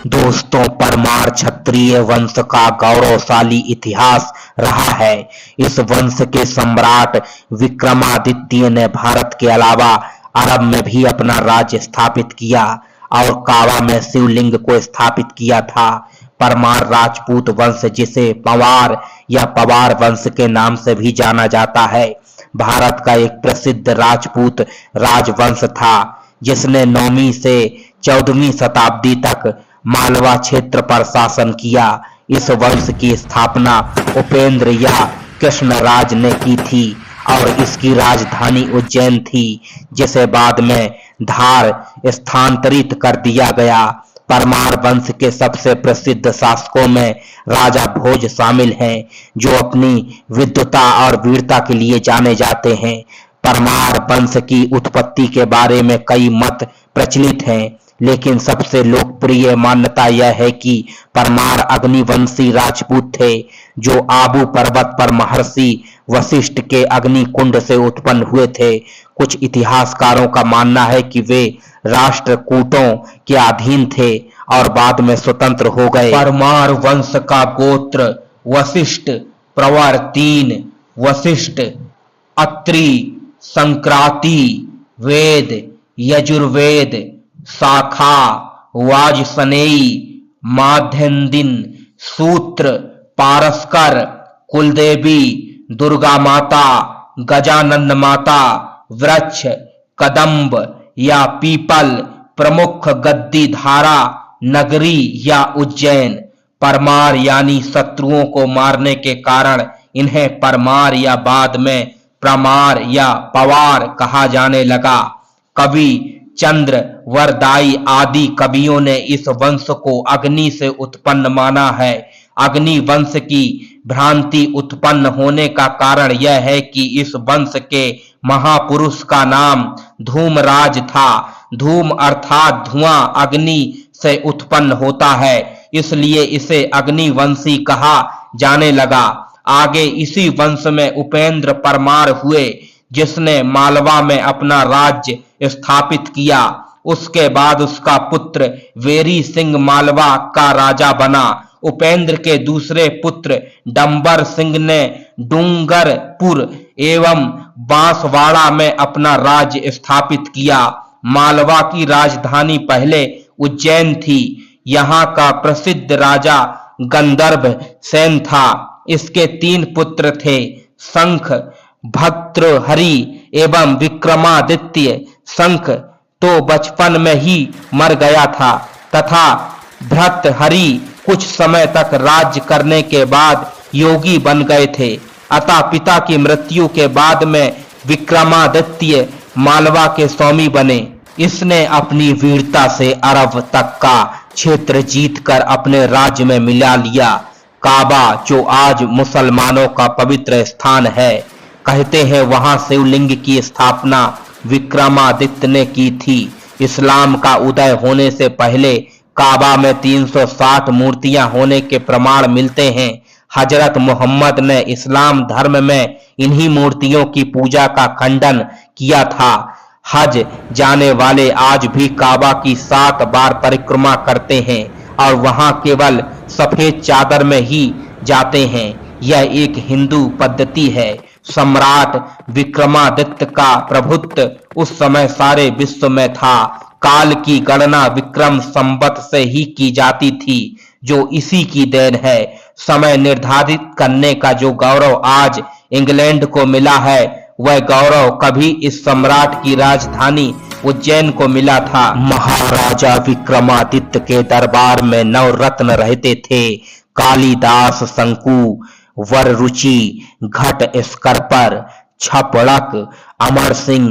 दोस्तों, परमार क्षत्रिय वंश का गौरवशाली इतिहास रहा है। इस वंश के सम्राट विक्रमादित्य ने भारत के अलावा अरब में भी अपना राज्य स्थापित किया और काबा में शिवलिंग को स्थापित किया था। परमार राजपूत वंश, जिसे पंवार या पवार वंश के नाम से भी जाना जाता है, भारत का एक प्रसिद्ध राजपूत राजवंश था जिसने 9वीं से 14वीं शताब्दी तक मालवा क्षेत्र पर शासन किया। इस वंश की स्थापना उपेंद्र या कृष्णराज ने की थी और इसकी राजधानी उज्जैन थी, जिसे बाद में धार स्थानांतरित कर दिया गया। परमार वंश के सबसे प्रसिद्ध शासकों में राजा भोज शामिल हैं, जो अपनी विद्वता और वीरता के लिए जाने जाते हैं। परमार वंश की उत्पत्ति के बारे में कई मत प्रचलित हैं, लेकिन सबसे लोकप्रिय मान्यता यह है कि परमार अग्निवंशी राजपूत थे, जो आबू पर्वत पर महर्षि वशिष्ठ के अग्नि कुंड से उत्पन्न हुए थे। कुछ इतिहासकारों का मानना है कि वे राष्ट्रकूटों के अधीन थे और बाद में स्वतंत्र हो गए। परमार वंश का गोत्र वशिष्ठ, प्रवर 3, वशिष्ठ, अत्रि, संक्रांति, वेद, यजुर्वेद, शाखा, वाजसनेयी, माध्यन्दिन, सूत्र, पारस्कर, कुलदेवी, दुर्गा माता, गजानन माता, वृक्ष, कदम्ब या पीपल, प्रमुख गद्दी धारा, नगरी या उज्जैन। परमार यानी शत्रुओं को मारने के कारण इन्हें परमार या बाद में प्रमार या पवार कहा जाने लगा। कवि चंद्र वरदाई आदि कवियों ने इस वंश को अग्नि से उत्पन्न माना है। अग्नि वंश की भ्रांति उत्पन्न होने का कारण यह है कि इस वंश के महापुरुष का नाम धूमराज था। धूम अर्थात धुआं अग्नि से उत्पन्न होता है, इसलिए इसे अग्निवंशी कहा जाने लगा। आगे इसी वंश में उपेंद्र परमार हुए, जिसने मालवा में अपना राज्य स्थापित किया। उसके बाद उसका पुत्र वेरी सिंह मालवा का राजा बना। उपेंद्र के दूसरे पुत्र डंबर सिंह ने डूंगरपुर एवं बांसवाड़ा में अपना राज्य स्थापित किया। मालवा की राजधानी पहले उज्जैन थी। यहाँ का प्रसिद्ध राजा गंधर्व सेन था। इसके 3 पुत्र थे, शंख, भर्तृहरि एवं विक्रमादित्य। शंख तो बचपन में ही मर गया था तथा भर्तृहरि कुछ समय तक राज्य करने के बाद योगी बन गए थे। अतः पिता की मृत्यु के बाद में विक्रमादित्य मालवा के स्वामी बने। इसने अपनी वीरता से अरब तक का क्षेत्र जीतकर अपने राज्य में मिला लिया। काबा, जो आज मुसलमानों का पवित्र स्थान है, कहते हैं वहां शिवलिंग की स्थापना विक्रमादित्य ने की थी। इस्लाम का उदय होने से पहले काबा में 360 मूर्तियां होने के प्रमाण मिलते हैं। हजरत मोहम्मद ने इस्लाम धर्म में इन्हीं मूर्तियों की पूजा का खंडन किया था। हज जाने वाले आज भी काबा की 7 बार परिक्रमा करते हैं और वहां केवल सफेद चादर में ही जाते हैं। यह एक हिंदू पद्धति है। सम्राट विक्रमादित्य का प्रभुत्व उस समय सारे विश्व में था। काल की गणना विक्रम संवत से ही की जाती थी, जो इसी की देन है। समय निर्धारित करने का जो गौरव आज इंग्लैंड को मिला है, वह गौरव कभी इस सम्राट की राजधानी उज्जैन को मिला था। महाराजा विक्रमादित्य के दरबार में 9 रत्न रहते थे। कालिदास, शंकु, वररुचि, घट स्कर्पर, छपड़क, अमर सिंह,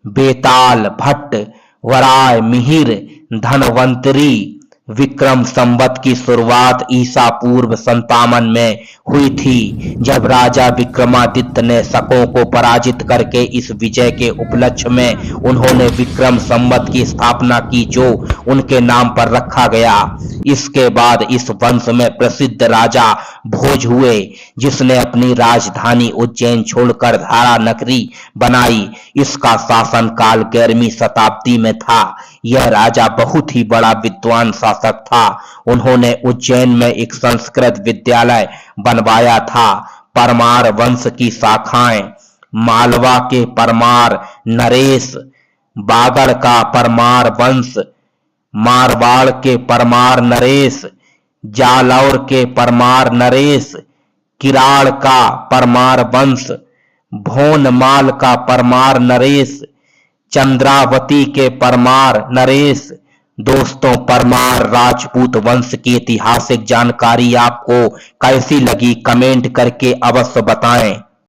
बेताल, भट्ट, वराय, मिहिर, धनवंतरी। विक्रम संवत की शुरुआत ईसा पूर्व 57 में हुई थी, जब राजा विक्रमादित्य ने शकों को पराजित करके इस विजय के उपलक्ष्य में उन्होंने विक्रम संवत की स्थापना की, जो उनके नाम पर रखा गया। इसके बाद इस वंश में प्रसिद्ध राजा भोज हुए, जिसने अपनी राजधानी उज्जैन छोड़कर धारा नगरी बनाई। इसका शासनकाल 11वीं शताब्दी में था। यह राजा बहुत ही बड़ा विद्वान शासक था। उन्होंने उज्जैन में एक संस्कृत विद्यालय बनवाया था। परमार वंश की शाखाएं मालवा के परमार नरेश, बागड़ का परमार वंश, मारवाड़ के परमार नरेश, जालौर के परमार नरेश, किराड़ का परमार वंश, भोनमाल का परमार नरेश, चंद्रावती के परमार नरेश। दोस्तों, परमार राजपूत वंश की ऐतिहासिक जानकारी आपको कैसी लगी, कमेंट करके अवश्य बताएं।